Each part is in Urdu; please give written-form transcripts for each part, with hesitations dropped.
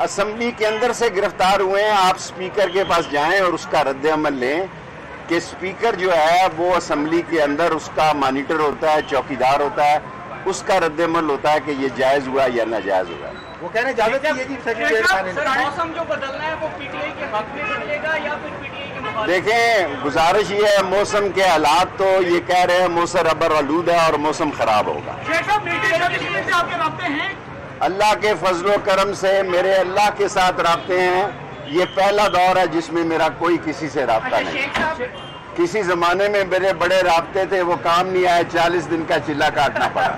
اسمبلی کے اندر سے گرفتار ہوئے ہیں، آپ سپیکر کے پاس جائیں اور اس کا رد عمل لیں کہ سپیکر جو ہے وہ اسمبلی کے اندر اس کا مانیٹر ہوتا ہے، چوکیدار ہوتا ہے، اس کا رد عمل ہوتا ہے کہ یہ جائز ہوا یا ناجائز ہوا۔ وہ کہہ رہے ہیں اجازت یہ جی سر موسم جو بدلنا ہے وہ پی ٹی آئی کے حق میں بدلے گا یا پھر پی ٹی آئی کے مخالف؟ دیکھیں گزارش یہ ہے، موسم کے حالات تو یہ کہہ رہے ہیں موسم ابر آلود ہے اور موسم خراب ہوگا۔ آپ کے رابطے ہیں؟ اللہ کے فضل و کرم سے میرے اللہ کے ساتھ رابطے ہیں۔ یہ پہلا دور ہے جس میں میرا کوئی کسی سے رابطہ نہیں۔ کسی زمانے میں میرے بڑے رابطے تھے، وہ کام نہیں آئے، 40 دن کا چلہ کاٹنا پڑا۔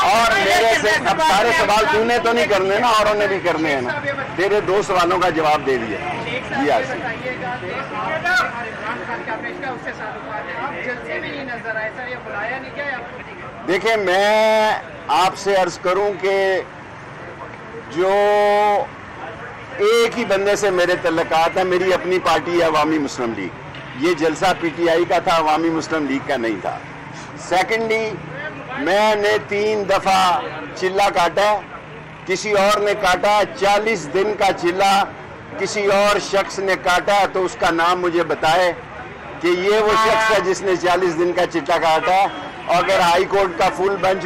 اور میرے سے اب سارے سوال تو نے تو نہیں کرنے نا، اوروں نے بھی کرنے ہیں نا۔ تیرے 2 سوالوں کا جواب دے دیا جی آسی۔ دیکھیں میں آپ سے عرض کروں کہ جو ایک ہی بندے سے میرے تعلقات ہیں، میری اپنی پارٹی ہے عوامی مسلم لیگ۔ یہ جلسہ پی ٹی آئی کا تھا، عوامی مسلم لیگ کا نہیں تھا۔ سیکنڈلی میں نے 3 دفعہ چلہ کاٹا، کسی اور نے کاٹا 40 دن کا چلہ کسی اور شخص نے کاٹا تو اس کا نام مجھے بتائے کہ یہ وہ شخص ہے جس نے 40 دن کا چلہ کاٹا۔ اگر ہائی کورٹ کا فل بنچ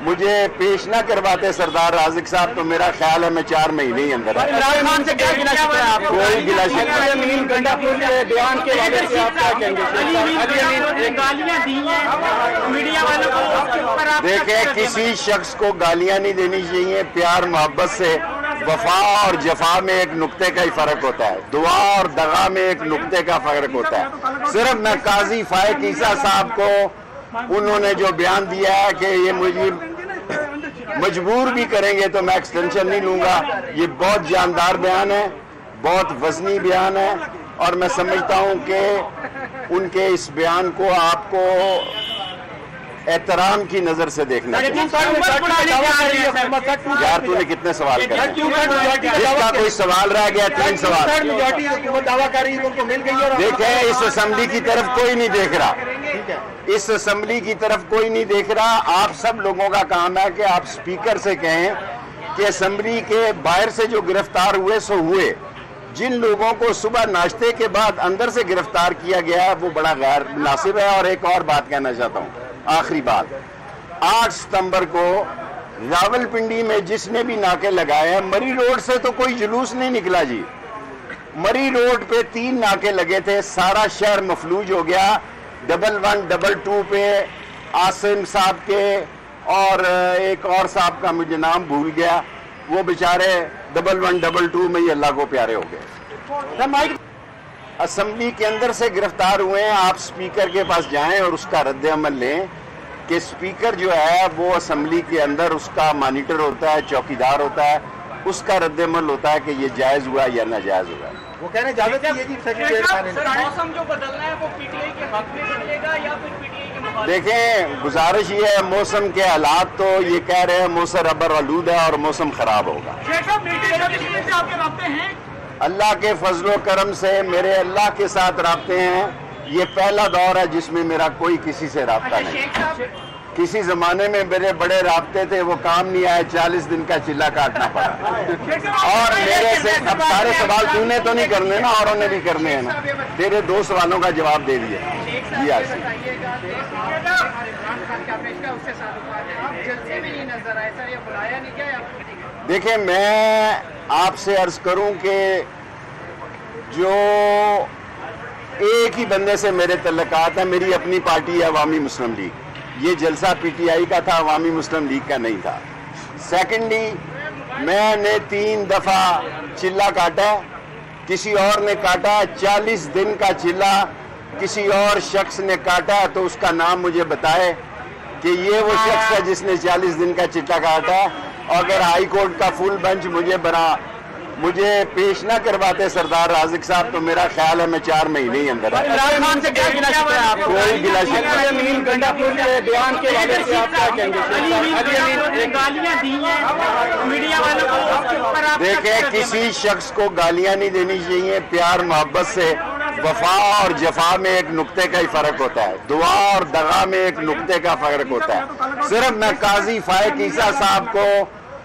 مجھے پیش نہ کرواتے سردار رازق صاحب تو میرا خیال ہے میں 4 مہینے ہی اندر عمران خان سے کیا گلا شکر ہے آپ کو؟ کوئی گلا شکر امین گنڈاپور کے بیان کے حوالے سے آپ کیا کہیں گے؟ گالیاں دی ہیں میڈیا والوں کو۔ دیکھیں کسی شخص کو گالیاں نہیں دینی چاہیے، پیار محبت سے وفا اور جفا میں ایک نقطے کا ہی فرق ہوتا ہے، دعا اور دغا میں ایک نقطے کا فرق ہوتا ہے۔ صرف میں قاضی فائق عیسیٰ صاحب کو انہوں نے جو بیان دیا ہے کہ یہ مجھے مجبور بھی کریں گے تو میں ایکسٹینشن نہیں لوں گا، یہ بہت جاندار بیان ہے، بہت وزنی بیان ہے، اور میں سمجھتا ہوں کہ ان کے اس بیان کو آپ کو احترام کی نظر سے دیکھنا چاہیے۔ یار تو نے کتنے سوال کرے؟ جس کا کوئی سوال رہ گیا 3 سوال۔ دیکھیں اس اسمبلی کی طرف کوئی نہیں دیکھ رہا، اس اسمبلی کی طرف کوئی نہیں دیکھ رہا۔ آپ سب لوگوں کا کام ہے کہ آپ سپیکر سے کہیں کہ اسمبلی کے باہر سے جو گرفتار ہوئے سو ہوئے، جن لوگوں کو صبح ناشتے کے بعد اندر سے گرفتار کیا گیا ہے وہ بڑا غیر مناسب ہے۔ اور ایک اور بات کہنا چاہتا ہوں، آخری بات، 8 ستمبر کو راولپنڈی میں جس نے بھی ناکے لگائے ہیں، مری روڈ سے تو کوئی جلوس نہیں نکلا جی، مری روڈ پہ 3 ناکے لگے تھے، سارا شہر مفلوج ہو گیا۔ 1122 پہ عاصم صاحب کے اور ایک اور صاحب کا مجھے نام بھول گیا، وہ بیچارے 1122 میں ہی اللہ کو پیارے ہو گئے۔ اسمبلی کے اندر سے گرفتار ہوئے ہیں، آپ سپیکر کے پاس جائیں اور اس کا رد عمل لیں کہ سپیکر جو ہے وہ اسمبلی کے اندر اس کا مانیٹر ہوتا ہے، چوکیدار ہوتا ہے، اس کا رد عمل ہوتا ہے کہ یہ جائز ہوا یا ناجائز ہوا۔ وہ کہہ رہے ہیں اجازت یہ جی سر موسم جو بدلنا ہے وہ پی ٹی آئی کے حق میں بدلے گا یا پھر پی ٹی آئی کے مخالف؟ دیکھیں گزارش یہ ہے، موسم کے حالات تو یہ کہہ رہے ہیں موسم ابر آلود ہے اور موسم خراب ہوگا۔ آپ کے رابطے ہیں؟ اللہ کے فضل و کرم سے میرے اللہ کے ساتھ رابطے ہیں۔ یہ پہلا دور ہے جس میں میرا کوئی کسی سے رابطہ نہیں۔ کسی زمانے میں میرے بڑے رابطے تھے، وہ کام نہیں آئے، 40 دن کا چلہ کاٹنا پڑا۔ اور میرے سے اب سارے سوال تو نے تو نہیں کرنے نا، اوروں نے بھی کرنے ہیں نا۔ تیرے 2 سوالوں کا جواب دے دیا جی آسی۔ دیکھیں میں آپ سے عرض کروں کہ جو ایک ہی بندے سے میرے تعلقات ہیں، میری اپنی پارٹی ہے عوامی مسلم لیگ۔ یہ جلسہ پی ٹی آئی کا تھا، عوامی مسلم لیگ کا نہیں تھا۔ سیکنڈلی میں نے 3 دفعہ چلہ کاٹا، کسی اور نے کاٹا 40 دن کا چلہ کسی اور شخص نے کاٹا تو اس کا نام مجھے بتائے کہ یہ وہ شخص ہے جس نے 40 دن کا چلہ کاٹا۔ اگر ہائی کورٹ کا فل بنچ مجھے پیش نہ کرواتے سردار رازق صاحب تو میرا خیال ہے میں 4 مہینے ہی اندر عمران خان سے کیا گلا شکر ہے آپ کو؟ کوئی گلا شکر امین گنڈاپور کے بیان کے حوالے سے آپ کیا کہیں گے؟ گالیاں دی ہیں میڈیا والوں کو۔ دیکھیں کسی شخص کو گالیاں نہیں دینی چاہیے، پیار محبت سے وفا اور جفا میں ایک نقطے کا ہی فرق ہوتا ہے، دعا اور دغا میں ایک نقطے کا فرق ہوتا ہے۔ صرف میں قاضی فائق عیسیٰ صاحب کو